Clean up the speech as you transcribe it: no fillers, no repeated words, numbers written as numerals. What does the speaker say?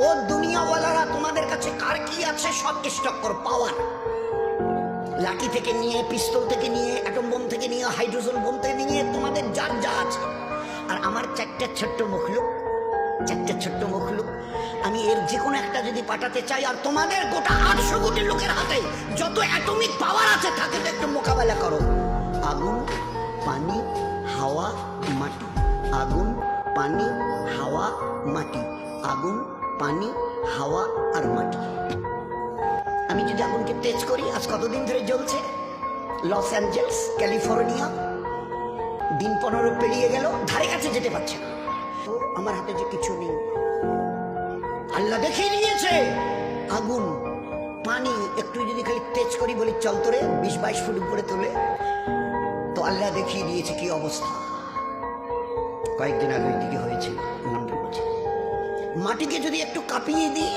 ও দুনিয়াওয়ালারা, তোমাদের কাছে কার কি আছে সব স্টক করো। পাওয়ার, লাঠি থেকে নিয়ে, পিস্তল থেকে নিয়ে, অ্যাটম বোম থেকে নিয়ে, হাইড্রোজেন বোম থেকে নিয়ে, তোমাদের যার যা আছে। আর আমার চারটে ছোট্ট মখলুক, আমি এর যে কোনো একটা যদি পাঠাতে চাই, আর তোমাদের গোটা 800 কোটি লোকের হাতে যত অ্যাটমিক পাওয়ার আছে থাকে, তো একটু মোকাবেলা করো। আগুন, পানি, হাওয়া, মাটি। আগুন, পানি, হাওয়া, মাটি। আগুন, পানি, হাওয়া আর মাটি। আমি যদি আগুনকে তেজ করি, আজ কতদিন ধরে জ্বলছে? লস অ্যাঞ্জেলস, ক্যালিফোর্নিয়া, দিন 15 পেরিয়ে গেল, ধারে কাছে যেতে পারছে না। তো আমার হাতে যে কিছু নেই, আল্লাহ দেখিয়ে দিয়েছে। আগুন, পানি একটু যদি খালি তেজ করি, বলি চল তোরে 20-22 ফুট উপরে তোলে, তো আল্লাহ দেখিয়ে দিয়েছে কি অবস্থা। কয়েকদিন আগে দিকে হয়েছে, মাটিকে যদি একটু কাঁপিয়ে দিই,